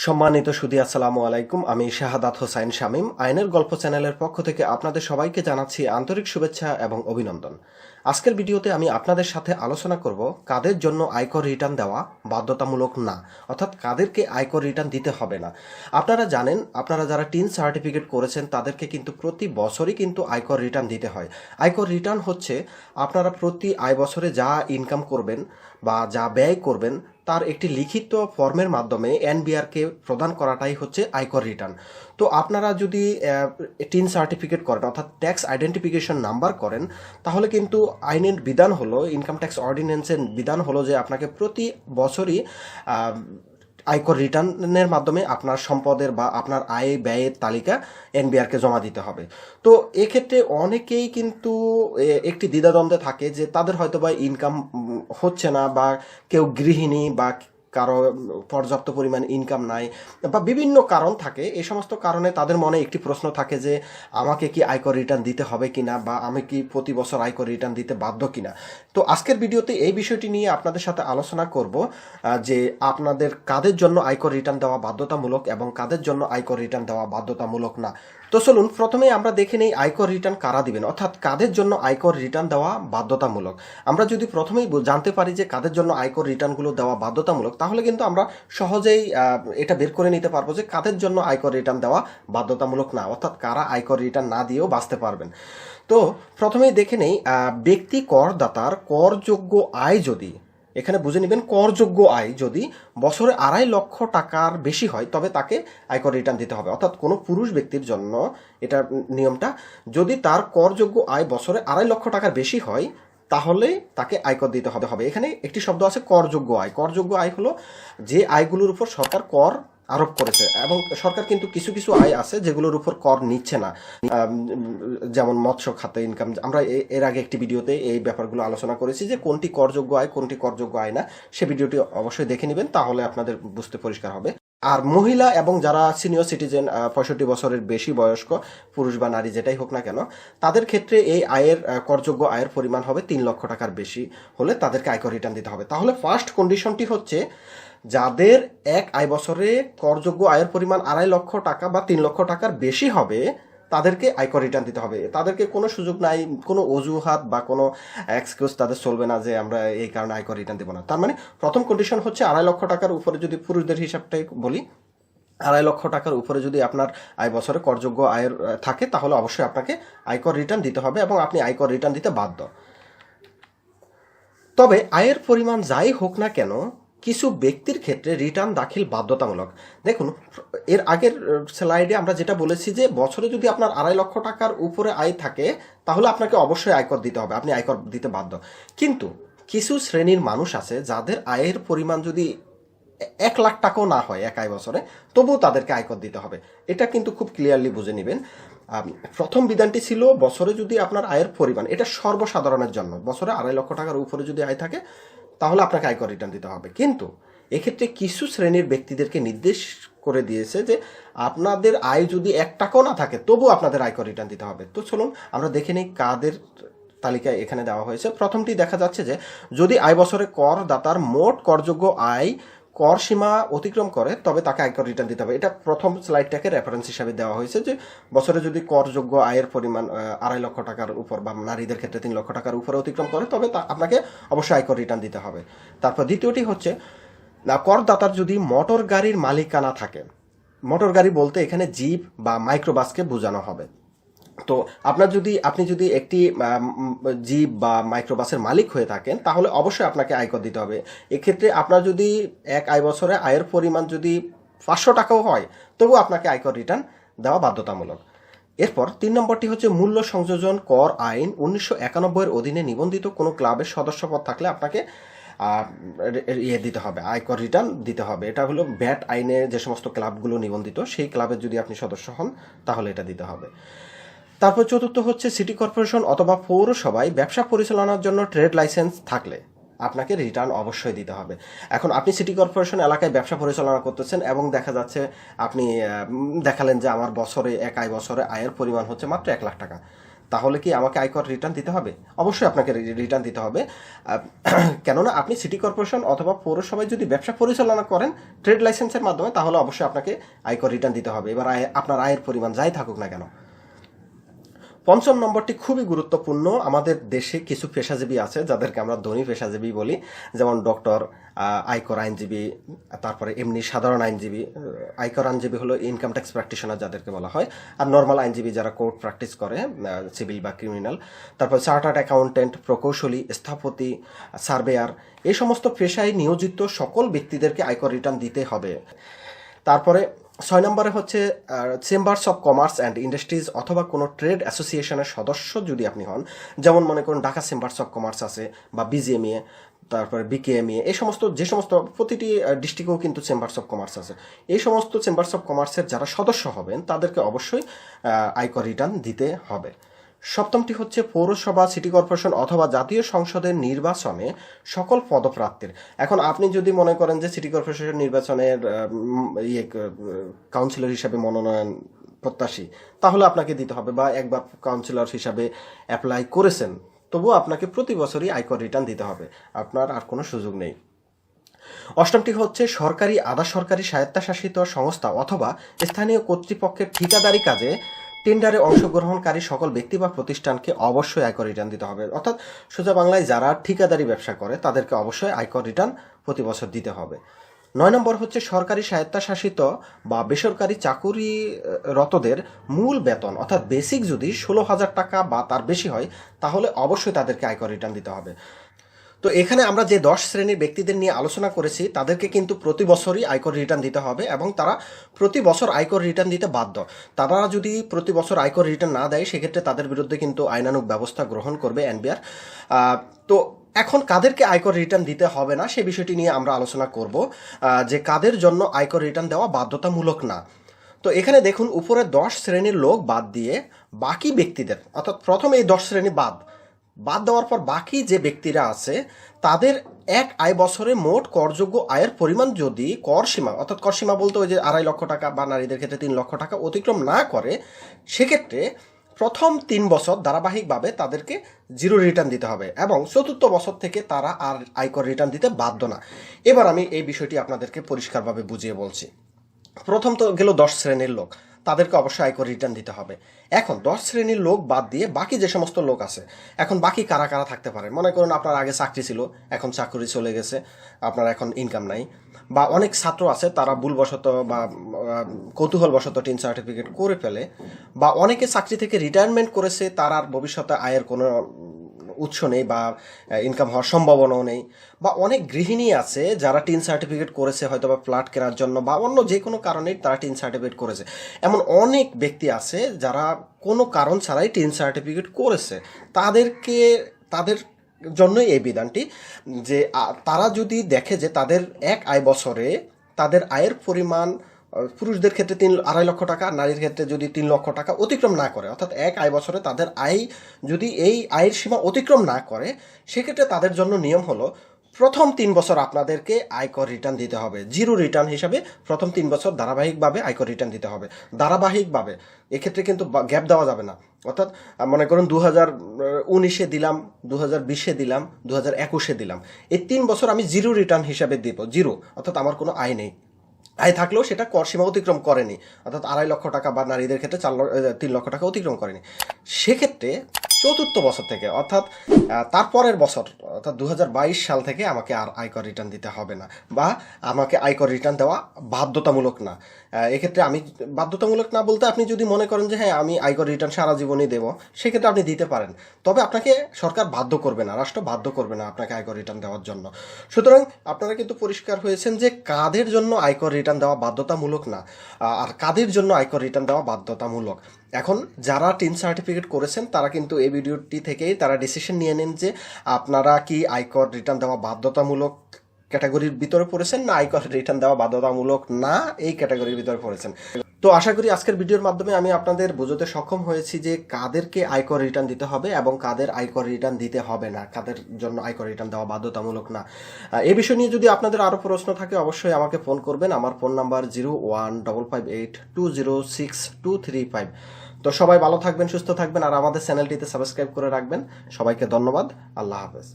সম্মানিত সুধী আসসালামু আলাইকুম। আমি শাহাদাত হোসাইন শামীম আইনের গল্প চ্যানেলের পক্ষ থেকে আপনাদের সবাইকে জানাচ্ছি আন্তরিক শুভেচ্ছা এবং অভিনন্দন। আজকের ভিডিওতে আমি আপনাদের সাথে আলোচনা করব কাদের জন্য আয়কর রিটার্ন দেওয়া বাধ্যতামূলক না, অর্থাৎ কাদেরকে আয়কর রিটার্ন দিতে হবে না। আপনারা জানেন, আপনারা যারা টিন সার্টিফিকেট করেছেন তাদেরকে কিন্তু প্রতি বছরই কিন্তু আয়কর রিটার্ন দিতে হয়। আয়কর রিটার্ন হচ্ছে আপনারা প্রতি আয় বছরে যা ইনকাম করবেন বা যা ব্যয় করবেন তার একটি লিখিত ফর্মের মাধ্যমে এনবিআরকে প্রদান করাটাই হচ্ছে আয়কর রিটার্ন। তো আপনারা যদি টিন সার্টিফিকেট করেন অর্থাৎ ট্যাক্স আইডেন্টিফিকেশন নাম্বার করেন, তাহলে কিন্তু আইনের বিধান হলো, ইনকাম ট্যাক্স অর্ডিন্যান্সের বিধান হলো যে আপনাকে প্রতি বছরই আয়কর রিটার্নের মাধ্যমে আপনার সম্পদের বা আপনার আয় ব্যয়ের তালিকা এনবিআরকে জমা দিতে হবে। তো এক্ষেত্রে অনেকেই কিন্তু একটি দ্বিধাদ্বন্দ্বে থাকে যে তাদের হয়তো বা ইনকাম হচ্ছে না, বা কেউ গৃহিণী, বা কারো পর্যাপ্ত পরিমাণ ইনকাম নাই, বা বিভিন্ন কারণ থাকে। এই সমস্ত কারণে তাদের মনে একটি প্রশ্ন থাকে যে আমাকে কি আয়কর রিটার্ন দিতে হবে কিনা, বা আমি কি প্রতি বছর আয়কর রিটার্ন দিতে বাধ্য কিনা। তো আজকের ভিডিওতে এই বিষয়টি নিয়ে আপনাদের সাথে আলোচনা করব যে আপনাদের কাদের জন্য আয়কর রিটার্ন দেওয়া বাধ্যতামূলক এবং কাদের জন্য আয়কর রিটার্ন দেওয়া বাধ্যতামূলক না। তো চলুন প্রথমেই আমরা দেখে নেই আয়কর রিটার্ন কারা দিবেন, অর্থাৎ কাদের জন্য আয়কর রিটার্ন দেওয়া বাধ্যতামূলক। আমরা যদি প্রথমেই জানতে পারি যে কাদের জন্য আয়কর রিটার্নগুলো দেওয়া বাধ্যতামূলক, তাহলে কিন্তু আমরা সহজেই এটা বের করে নিতে পারবো যে কাদের জন্য আয়কর রিটার্ন দেওয়া বাধ্যতামূলক না, অর্থাৎ কারা আয়কর রিটার্ন না দিয়েও বাঁচতে পারবেন। তো প্রথমেই দেখে নেই ব্যক্তি করদাতার করযোগ্য আয় যদি, এখানে বুঝে নেবেন, করযোগ্য আয় যদি বছরে 2.5 লক্ষ টাকার বেশি হয় তবে তাকে আয়কর রিটার্ন দিতে হবে। অর্থাৎ কোনো পুরুষ ব্যক্তির জন্য এটা নিয়মটা, যদি তার করযোগ্য আয় বছরে 2.5 লক্ষ টাকার বেশি হয় তাহলে তাকে আয়কর দিতে হবে। এখানে একটি শব্দ আছে করযোগ্য আয়। করযোগ্য আয় হলো যে আয়গুলোর উপর সরকার কর আরোপ করেছে, এবং সরকার কিন্তু কিছু কিছু আয় আছে যেগুলোর উপর কর নিচ্ছে না, যেমন মৎস্য খাতে ইনকাম। আমরা এর আগে একটি ভিডিওতে এই ব্যাপারগুলো আলোচনা করেছি যে কোনটি করযোগ্য আয় কোনটি করযোগ্য আয় না। সে ভিডিওটি অবশ্যই দেখে নেবেন, তাহলে আপনাদের বুঝতে পরিষ্কার হবে। আর মহিলা এবং যারা সিনিয়র সিটিজেন 65 বছরের বেশি বয়স্ক, পুরুষ বা নারী যেটাই হোক না কেন, তাদের ক্ষেত্রে এই আয়ের করযোগ্য আয়ের পরিমাণ হবে 3 লক্ষ টাকার বেশি হলে তাদেরকে আয়কর রিটার্ন দিতে হবে। তাহলে ফার্স্ট কন্ডিশনটি হচ্ছে যাদের এক আয় বছরে করযোগ্য আয়ের পরিমাণ 2.5 লক্ষ টাকা বা 3 লক্ষ টাকার বেশি হবে তাদেরকে আয়কর রিটার্ন দিতে হবে। তাদেরকে কোনো সুযোগ নাই, কোনো অজুহাত বা কোনো এক্সকিউজ তাদের চলবে না যে আমরা এই কারণে আয়কর রিটার্ন দেবো না। তার মানে প্রথম কন্ডিশন হচ্ছে 2.5 লক্ষ টাকার উপরে, যদি পুরুষদের হিসাবটাই বলি, 2.5 লক্ষ টাকার উপরে যদি আপনার আয় বছরে করযোগ্য আয়ের থাকে তাহলে অবশ্যই আপনাকে আয়কর রিটার্ন দিতে হবে এবং আপনি আয়কর রিটার্ন দিতে বাধ্য। তবে আয়ের পরিমাণ যাই হোক না কেন, কিছু ব্যক্তির ক্ষেত্রে রিটার্ন দাখিল বাধ্যতামূলক। দেখুন, এর আগের স্লাইডে আমরা যেটা বলেছি যে বছরে যদি আপনার 2.5 লক্ষ টাকার উপরে আয় থাকে তাহলে আপনাকে অবশ্যই আয়কর দিতে হবে, আপনি আয়কর দিতে বাধ্য। কিন্তু কিছু শ্রেণীর মানুষ আছে যাদের আয়ের পরিমাণ যদি 1 লাখ টাকাও না হয় এক আয় বছরে, তবুও তাদেরকে আয়কর দিতে হবে। এটা কিন্তু খুব ক্লিয়ারলি বুঝে নেবেন। প্রথম বিধানটি ছিল বছরে যদি আপনার আয়ের পরিমাণ, এটা সর্বসাধারণের জন্য, বছরে 2.5 লক্ষ টাকার উপরে যদি আয় থাকে তাহলে আপনাকে আয়কর রিটার্ন দিতে হবে। কিন্তু এক্ষেত্রে কিছু শ্রেণীর ব্যক্তিদেরকে নির্দেশ করে দিয়েছে যে আপনাদের আয় যদি 1 টাকাও না থাকে তবুও আপনাদের আয়কর রিটার্ন দিতে হবে। তো চলুন আমরা দেখে নিই কাদের তালিকায় এখানে দেওয়া হয়েছে। প্রথমটি দেখা যাচ্ছে যে যদি আয় বছরে করদাতার মোট করযোগ্য আয় কর সীমা অতিক্রম করে তবে তাকে আয়কর রিটার্ন দিতে হবে। এটা প্রথম স্লাইডটাকে রেফারেন্স হিসাবে দেওয়া হয়েছে যে বছরে যদি করযোগ্য আয়ের পরিমাণ 2.5 লক্ষ টাকার উপর বা নারীদের ক্ষেত্রে 3 লক্ষ টাকার উপরে অতিক্রম করে তবে আপনাকে অবশ্যই আয়কর রিটার্ন দিতে হবে। তারপর দ্বিতীয়টি হচ্ছে করদাতার যদি মোটর গাড়ির মালিকানা থাকে। মোটর গাড়ি বলতে এখানে জিপ বা মাইক্রোবাসকে বোঝানো হবে। তো আপনি যদি একটি জিপ বা মাইক্রোবাসের মালিক হয়ে থাকেন তাহলে অবশ্যই আপনাকে আয়কর দিতে হবে। এক্ষেত্রে আপনার যদি এক আয় বছরে আয়ের পরিমাণ যদি 500 টাকাও হয় তবু আপনাকে আয়কর রিটার্ন দেওয়া বাধ্যতামূলক। এরপর 3 নম্বরটি হচ্ছে মূল্য সংযোজন কর আইন 1991 অধীনে নিবন্ধিত কোনো ক্লাবের সদস্যপদ থাকলে আপনাকে দিতে হবে, আয়কর রিটার্ন দিতে হবে। এটা হলো ভ্যাট আইনে যে সমস্ত ক্লাবগুলো নিবন্ধিত সেই ক্লাবের যদি আপনি সদস্য হন তাহলে এটা দিতে হবে। তারপর চতুর্থ হচ্ছে সিটি কর্পোরেশন অথবা পৌরসভায় ব্যবসা পরিচালনার জন্য ট্রেড লাইসেন্স থাকলে আপনাকে রিটার্ন অবশ্যই দিতে হবে। এখন আপনি সিটি কর্পোরেশন এলাকায় ব্যবসা পরিচালনা করতেছেন এবং দেখা যাচ্ছে আপনি দেখালেন যে আমার বছরে এক আয় বছরে আয়ের পরিমাণ হচ্ছে মাত্র 1 লাখ টাকা, তাহলে কি আমাকে আয়কর রিটার্ন দিতে হবে? অবশ্যই আপনাকে রিটার্ন দিতে হবে। কেননা আপনি সিটি কর্পোরেশন অথবা পৌরসভায় যদি ব্যবসা পরিচালনা করেন ট্রেড লাইসেন্সের মাধ্যমে, তাহলে অবশ্যই আপনাকে আয়কর রিটার্ন দিতে হবে, এবার আপনার আয়ের পরিমাণ যাই থাকুক না কেন। পঞ্চম নম্বরটি খুবই গুরুত্বপূর্ণ। আমাদের দেশে কিছু পেশাজীবী আছে যাদেরকে আমরা ধনী পেশাজীবী বলি, যেমন ডক্টর, আয়কর আইনজীবী, তারপরে এমনি সাধারণ আইনজীবী। আয়কর আইনজীবী হলো ইনকাম ট্যাক্স প্র্যাকটিশনার যাদেরকে বলা হয়, আর নর্মাল আইনজীবী যারা কোর্ট প্র্যাকটিস করে, সিভিল বা ক্রিমিনাল। তারপর চার্টার্ড অ্যাকাউন্টেন্ট, প্রকৌশলী, স্থপতি, সার্ভেয়ার, এই সমস্ত পেশায় নিয়োজিত সকল ব্যক্তিদেরকে আয়কর রিটার্ন দিতে হবে। তারপরে 6 নম্বরে হচ্ছে chambers of commerce and industries অথবা কোনো ট্রেড অ্যাসোসিয়েশনের সদস্য যদি আপনি হন, যেমন মনে করুন ঢাকা চেম্বার্স অফ কমার্স আছে বা বিজিএমইএ, তারপরে বিকেএমইএ, এই সমস্ত যে সমস্ত প্রতিটি ডিস্ট্রিক্টেও কিন্তু চেম্বার্স অফ কমার্স আছে। এই সমস্ত চেম্বার্স অফ কমার্সের যারা সদস্য হবেন তাদেরকে অবশ্যই আয়কর রিটার্ন দিতে হবে। সপ্তমটি হচ্ছে পৌরসভা, সিটি কর্পোরেশন অথবা জাতীয় সংসদের নির্বাচনে সকল পদপ্রার্থীর। এখন আপনি যদি মনে করেন যে সিটি কর্পোরেশন নির্বাচনের কাউন্সিলর হিসাবে মনোনয়ন প্রত্যাশী, তাহলে আপনাকে দিতে হবে, বা একবার কাউন্সিলর হিসাবে অ্যাপ্লাই করেছেন, তবুও আপনাকে প্রতি বছরই আয়কর রিটার্ন দিতে হবে, আপনার আর কোনো সুযোগ নেই। অষ্টমটি হচ্ছে সরকারি, আধা সরকারি, স্বায়ত্তশাসিত সংস্থা অথবা স্থানীয় কর্তৃপক্ষের ঠিকাদারি কাজে টেন্ডারে অংশগ্রহণকারী সকল ব্যক্তি বা প্রতিষ্ঠানকে অবশ্যই আয়কর রিটার্ন দিতে হবে। অর্থাৎ সোজা বাংলায় যারা ঠিকাদারি ব্যবসা করে তাদেরকে অবশ্যই আয়কর রিটার্ন প্রতি বছর দিতে হবে। 9 নম্বর হচ্ছে সরকারি, স্বায়ত্তশাসিত বা বেসরকারি চাকুরিরতদের মূল বেতন অর্থাৎ বেসিক যদি 16,000 টাকা বা তার বেশি হয়, তাহলে অবশ্যই তাদেরকে আয়কর রিটার্ন দিতে হবে। তো এখানে আমরা যে 10 শ্রেণীর ব্যক্তিদের নিয়ে আলোচনা করেছি তাদেরকে কিন্তু প্রতি বছরই আয়কর রিটার্ন দিতে হবে, এবং তারা প্রতি বছর আয়কর রিটার্ন দিতে বাধ্য। তারা যদি প্রতি বছর আয়কর রিটার্ন না দেয়, সেক্ষেত্রে তাদের বিরুদ্ধে কিন্তু আইনানুগ ব্যবস্থা গ্রহণ করবে এনবিআর। তো এখন কাদেরকে আয়কর রিটার্ন দিতে হবে না সে বিষয়টি নিয়ে আমরা আলোচনা করব, যে কাদের জন্য আয়কর রিটার্ন দেওয়া বাধ্যতামূলক না। তো এখানে দেখুন, উপরে 10 শ্রেণীর লোক বাদ দিয়ে বাকি ব্যক্তিদের, অর্থাৎ প্রথম এই 10 শ্রেণী বাদ দেওয়ার পর বাকি যে ব্যক্তিরা আছে তাদের এক আয় বছরে মোট করযোগ্য আয়ের পরিমাণ যদি কর সীমা, অর্থাৎ কর সীমা বলতে ওই যে 2.5 লক্ষ টাকা বা নারীদের ক্ষেত্রে 3 লক্ষ টাকা অতিক্রম না করে, সেক্ষেত্রে প্রথম 3 বছর ধারাবাহিকভাবে তাদেরকে জিরো রিটার্ন দিতে হবে, এবং চতুর্থ বছর থেকে তারা আর আয়কর রিটার্ন দিতে বাধ্য না। এবার আমি এই বিষয়টি আপনাদেরকে পরিষ্কারভাবে বুঝিয়ে বলছি। প্রথম তো গেল 10 শ্রেণীর লোক, তাদেরকে অবশ্যই আয়কর রিটার্ন দিতে হবে। এখন 10 শ্রেণীর লোক বাদ দিয়ে বাকি যে সমস্ত লোক আছে, এখন বাকি কারা কারা থাকতে পারে? মনে করুন আপনার আগে চাকরি ছিল, এখন চাকরি চলে গেছে, আপনার এখন ইনকাম নাই, বা অনেক ছাত্র আছে তারা ভুলবশত বা কৌতূহলবশত টিন সার্টিফিকেট করে ফেলে, বা অনেকে চাকরি থেকে রিটায়ারমেন্ট করেছে, তার আর ভবিষ্যতে আয়ের কোনো উৎস নেই বা ইনকাম হওয়ার সম্ভাবনাও নেই, বা অনেক গৃহিণী আছে যারা টিন সার্টিফিকেট করেছে হয়তো বা ফ্ল্যাট কেনার জন্য বা অন্য যে কোনো কারণেই তারা টিন সার্টিফিকেট করেছে। এমন অনেক ব্যক্তি আছে যারা কোনো কারণ ছাড়াই টিন সার্টিফিকেট করেছে, তাদের জন্যই এই বিধানটি, যে তারা যদি দেখে যে তাদের এক আয় বছরে তাদের আয়ের পরিমাণ পুরুষদের ক্ষেত্রে 2.5 লক্ষ টাকা, নারীর ক্ষেত্রে যদি 3 লক্ষ টাকা অতিক্রম না করে, অর্থাৎ এক আয় বছরে তাদের আয় যদি এই আয়ের সীমা অতিক্রম না করে, সেক্ষেত্রে তাদের জন্য নিয়ম হলো প্রথম 3 বছর আপনাদেরকে আয়কর রিটার্ন দিতে হবে জিরো রিটার্ন হিসাবে। প্রথম 3 বছর ধারাবাহিকভাবে আয়কর রিটার্ন দিতে হবে, ধারাবাহিকভাবে। এক্ষেত্রে কিন্তু গ্যাপ দেওয়া যাবে না। অর্থাৎ মনে করুন 2019-এ দিলাম, 2020-এ দিলাম, 2021-এ দিলাম, এই 3 বছর আমি জিরো রিটার্ন হিসাবে দিব, জিরো, অর্থাৎ আমার কোনো আয় নেই। আয় থাকলেও সেটা কর সীমা অতিক্রম করেনি, অর্থাৎ 2.5 লক্ষ টাকা বা নারীদের ক্ষেত্রে 3 লক্ষ টাকা অতিক্রম করেনি। সেক্ষেত্রে চতুর্থ বছর থেকে, অর্থাৎ তারপরের বছর, অর্থাৎ 2022 সাল থেকে আমাকে আর আয়কর রিটার্ন দিতে হবে না, বা আমাকে আয়কর রিটার্ন দেওয়া বাধ্যতামূলক না। এক্ষেত্রে আমি বাধ্যতামূলক না বলতে, আপনি যদি মনে করেন যে হ্যাঁ আমি আয়কর রিটার্ন সারা জীবনই দেবো, সেক্ষেত্রে আপনি দিতে পারেন, তবে আপনাকে সরকার বাধ্য করবে না, রাষ্ট্র বাধ্য করবে না আপনাকে আয়কর রিটার্ন দেওয়ার জন্য। সুতরাং আপনারা কিন্তু পরিষ্কার হয়েছেন যে কাদের জন্য আয়কর রিটার্ন দেওয়া বাধ্যতামূলক না, আর কাদের জন্য আয়কর রিটার্ন দেওয়া বাধ্যতামূলক। এখন যারা টিন সার্টিফিকেট করেছেন তারা কিন্তু এই ভিডিওটি থেকেই তারা ডিসিশন নিয়ে নেন যে আপনারা কি আয়কর রিটার্ন দেওয়া বাধ্যতামূলক ক্যাটাগরির ভিতরে পড়েছেন, না আয়কর রিটার্ন দেওয়া বাধ্যতামূলক না এই ক্যাটাগরির ভিতরে পড়েছেন। তো আশা করি আজকের ভিডিওর মাধ্যমে আমি আপনাদের বোঝাতে সক্ষম হয়েছি যে কাদেরকে আয়কর রিটার্ন দিতে হবে এবং কাদের আয়কর রিটার্ন দিতে হবে না, কাদের জন্য আয়কর রিটার্ন দেওয়া বাধ্যতামূলক না। এই বিষয় নিয়ে যদি আপনাদের আরও প্রশ্ন থাকে অবশ্যই আমাকে ফোন করবেন। আমার ফোন নাম্বার 015582062235। তো সবাই ভালো থাকবেন, সুস্থ থাকবেন, আর আমাদের চ্যানেলটিতে সাবস্ক্রাইব করে রাখবেন। সবাইকে ধন্যবাদ। আল্লাহ হাফেজ।